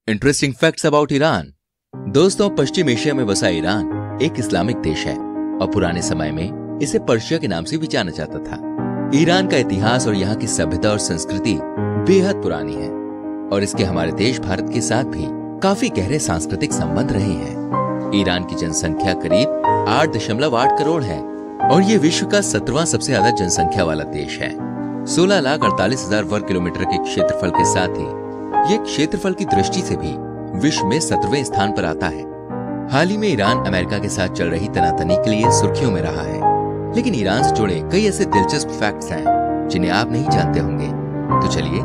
Interesting facts about Iran. दोस्तों, पश्चिम Asia में बसा ईरान एक इस्लामिक देश है और पुराने समय में इसे पर्शिया के नाम से भी जाना जाता था। ईरान का इतिहास और यहाँ की सभ्यता और संस्कृति बेहद पुरानी है और इसके हमारे देश भारत के साथ भी काफी गहरे सांस्कृतिक संबंध रहे हैं। ईरान की जनसंख्या करीब 8.8 करोड़ है और ये विश्व का 17वां सबसे ज्यादा जनसंख्या वाला देश है। 16,48,000 वर्ग किलोमीटर के क्षेत्रफल के साथ ही ये क्षेत्रफल की दृष्टि से भी विश्व में 17वें स्थान पर आता है। हाल ही में ईरान अमेरिका के साथ चल रही तनातनी के लिए सुर्खियों में रहा है, लेकिन ईरान से जुड़े कई ऐसे दिलचस्प फैक्ट्स हैं जिन्हें आप नहीं जानते होंगे। तो चलिए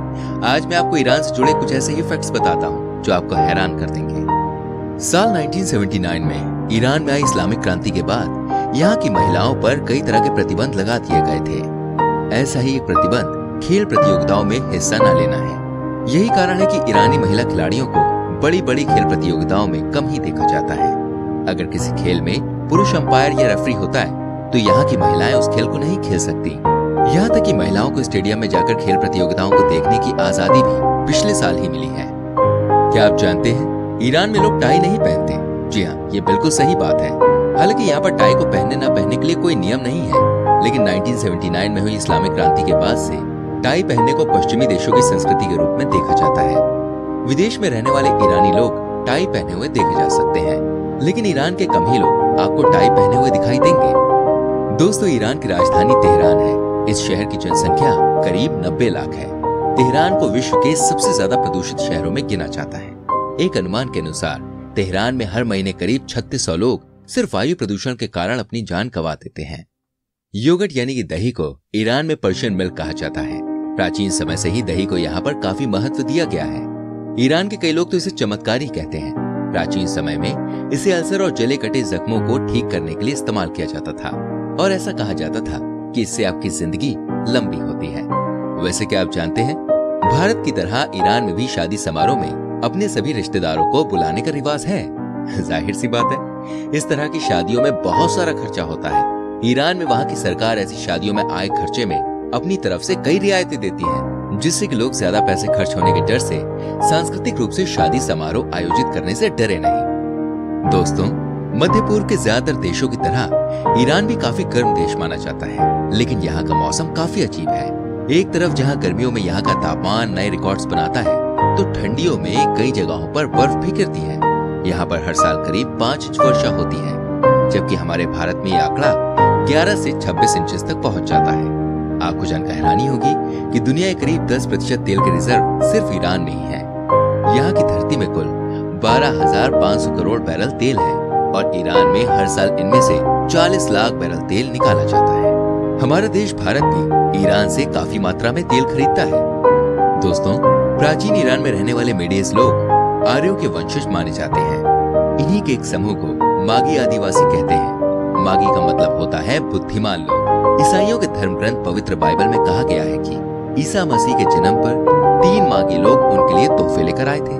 आज मैं आपको ईरान से जुड़े कुछ ऐसे ही फैक्ट्स बताता हूँ जो आपको हैरान कर देंगे। साल 1979 में ईरान में आई इस्लामिक क्रांति के बाद यहाँ की महिलाओं पर कई तरह के प्रतिबंध लगा दिए गए थे। ऐसा ही एक प्रतिबंध खेल प्रतियोगिताओं में हिस्सा न लेना है। यही कारण है कि ईरानी महिला खिलाड़ियों को बड़ी बड़ी खेल प्रतियोगिताओं में कम ही देखा जाता है। अगर किसी खेल में पुरुष अंपायर या रेफरी होता है तो यहाँ की महिलाएं उस खेल को नहीं खेल सकती। यहाँ तक कि महिलाओं को स्टेडियम में जाकर खेल प्रतियोगिताओं को देखने की आजादी भी पिछले साल ही मिली है। क्या आप जानते हैं ईरान में लोग टाई नहीं पहनते? जी हाँ, ये बिल्कुल सही बात है। हालांकि यहाँ पर टाई को पहनने न पहनने के लिए कोई नियम नहीं है, लेकिन 1979 में हुई इस्लामिक क्रांति के बाद से टाई पहनने को पश्चिमी देशों की संस्कृति के रूप में देखा जाता है। विदेश में रहने वाले ईरानी लोग टाई पहने हुए देखे जा सकते हैं, लेकिन ईरान के कम ही लोग आपको टाई पहने हुए दिखाई देंगे। दोस्तों, ईरान की राजधानी तेहरान है। इस शहर की जनसंख्या करीब 90 लाख है। तेहरान को विश्व के सबसे ज्यादा प्रदूषित शहरों में गिना जाता है। एक अनुमान के अनुसार तेहरान में हर महीने करीब 3600 लोग सिर्फ वायु प्रदूषण के कारण अपनी जान गंवा देते हैं। योगर्ट यानी कि दही को ईरान में पर्शियन मिल्क कहा जाता है। प्राचीन समय से ही दही को यहाँ पर काफी महत्व दिया गया है। ईरान के कई लोग तो इसे चमत्कारी कहते हैं। प्राचीन समय में इसे अल्सर और जले कटे जख्मों को ठीक करने के लिए इस्तेमाल किया जाता था और ऐसा कहा जाता था कि इससे आपकी जिंदगी लंबी होती है। वैसे क्या आप जानते हैं भारत की तरह ईरान में भी शादी समारोह में अपने सभी रिश्तेदारों को बुलाने का रिवाज है? जाहिर सी बात है, इस तरह की शादियों में बहुत सारा खर्चा होता है। ईरान में वहाँ की सरकार ऐसी शादियों में आए खर्चे में अपनी तरफ से कई रियायतें देती है, जिससे कि लोग ज्यादा पैसे खर्च होने के डर से सांस्कृतिक रूप से शादी समारोह आयोजित करने से डरे नहीं। दोस्तों, मध्य पूर्व के ज्यादातर देशों की तरह ईरान भी काफी गर्म देश माना जाता है, लेकिन यहाँ का मौसम काफी अजीब है। एक तरफ जहाँ गर्मियों में यहाँ का तापमान नए रिकॉर्ड्स बनाता है, तो ठंडियों में कई जगहों पर बर्फ भी गिरती है। यहाँ पर हर साल करीब 5 इंच वर्षा होती है, जबकि हमारे भारत में ये आंकड़ा 11 से 26 इंच तक पहुँच जाता है। आपको जानकर हैरानी होगी कि दुनिया के करीब 10% तेल के रिजर्व सिर्फ ईरान में ही है। यहाँ की धरती में कुल 12,500 करोड़ बैरल तेल है और ईरान में हर साल इनमें से 40 लाख बैरल तेल निकाला जाता है। हमारा देश भारत भी ईरान से काफी मात्रा में तेल खरीदता है। दोस्तों, प्राचीन ईरान में रहने वाले मेडेस लोग आर्यों के वंशज माने जाते हैं। इन्हीं के एक समूह को मागी आदिवासी कहते हैं। मागी का मतलब होता है बुद्धिमान लोग। ईसाइयों के धर्म ग्रंथ पवित्र बाइबल में कहा गया है कि ईसा मसीह के जन्म पर 3 मागी लोग उनके लिए तोहफे लेकर आए थे।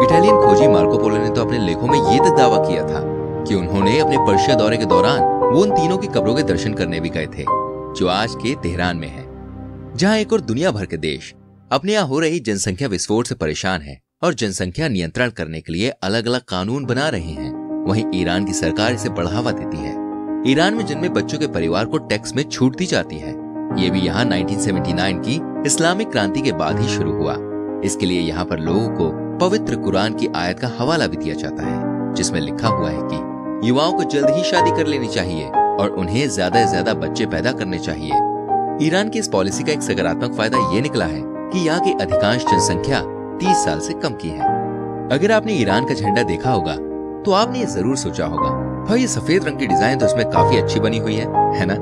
इटालियन खोजी मार्को पोलो ने तो अपने लेखों में ये तक दावा किया था कि उन्होंने अपने पर्शिया दौरे के दौरान वो उन तीनों की कब्रों के दर्शन करने भी गए थे, जो आज के तेहरान में है। जहाँ एक और दुनिया भर के देश अपने यहाँ हो रही जनसंख्या विस्फोट से परेशान है और जनसंख्या नियंत्रण करने के लिए अलग अलग कानून बना रहे हैं, वहीं ईरान की सरकार इसे बढ़ावा देती है। ईरान में जन्मे बच्चों के परिवार को टैक्स में छूट दी जाती है। ये भी यहाँ 1979 की इस्लामिक क्रांति के बाद ही शुरू हुआ। इसके लिए यहाँ पर लोगों को पवित्र कुरान की आयत का हवाला भी दिया जाता है, जिसमें लिखा हुआ है कि युवाओं को जल्द ही शादी कर लेनी चाहिए और उन्हें ज्यादा से ज्यादा बच्चे पैदा करने चाहिए। ईरान की इस पॉलिसी का एक सकारात्मक फायदा ये निकला है कि यहाँ की अधिकांश जनसंख्या 30 साल से कम की है। अगर आपने ईरान का झंडा देखा होगा तो आपने ये जरूर सोचा होगा, भाई ये सफेद रंग की डिजाइन तो इसमें काफी अच्छी बनी हुई है ना?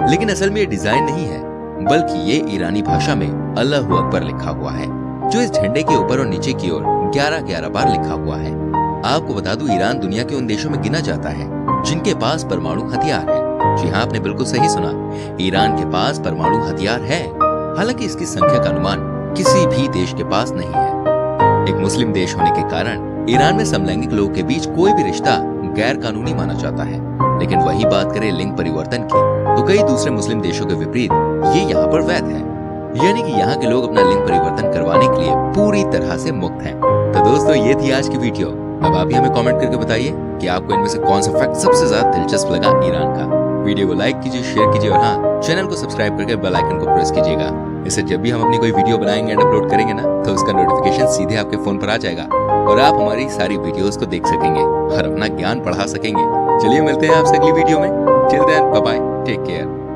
लेकिन असल में ये डिजाइन नहीं है, बल्कि ये ईरानी भाषा में अल्लाहू अकबर लिखा हुआ है, जो इस झंडे के ऊपर और नीचे की ओर 11-11 बार लिखा हुआ है। आपको बता दूं, ईरान दुनिया के उन देशों में गिना जाता है जिनके पास परमाणु हथियार है। जी हाँ, आपने बिल्कुल सही सुना, ईरान के पास परमाणु हथियार है। हालांकि इसकी संख्या का अनुमान किसी भी देश के पास नहीं है। एक मुस्लिम देश होने के कारण ईरान में समलैंगिक लोगों के बीच कोई भी रिश्ता गैर कानूनी माना जाता है। लेकिन वही बात करें लिंग परिवर्तन की, तो कई दूसरे मुस्लिम देशों के विपरीत ये यहाँ पर वैध है। यानी कि यहाँ के लोग अपना लिंग परिवर्तन करवाने के लिए पूरी तरह से मुक्त हैं। तो दोस्तों ये थी आज की वीडियो। अब आप ही हमें कमेंट करके बताइए कि आपको इनमें से कौन सा फैक्ट सबसे ज्यादा दिलचस्प लगा ईरान का। वीडियो को लाइक कीजिए, शेयर कीजिए और हाँ, चैनल को सब्सक्राइब करके बेल आइकन को प्रेस कीजिएगा। इससे जब भी हम अपनी कोई वीडियो बनाएंगे एंड अपलोड करेंगे ना, तो उसका नोटिफिकेशन सीधे आपके फोन पर आ जाएगा और आप हमारी सारी वीडियोस को देख सकेंगे और अपना ज्ञान बढ़ा सकेंगे। चलिए मिलते हैं आपसे अगली वीडियो में। Till then bye bye, take care.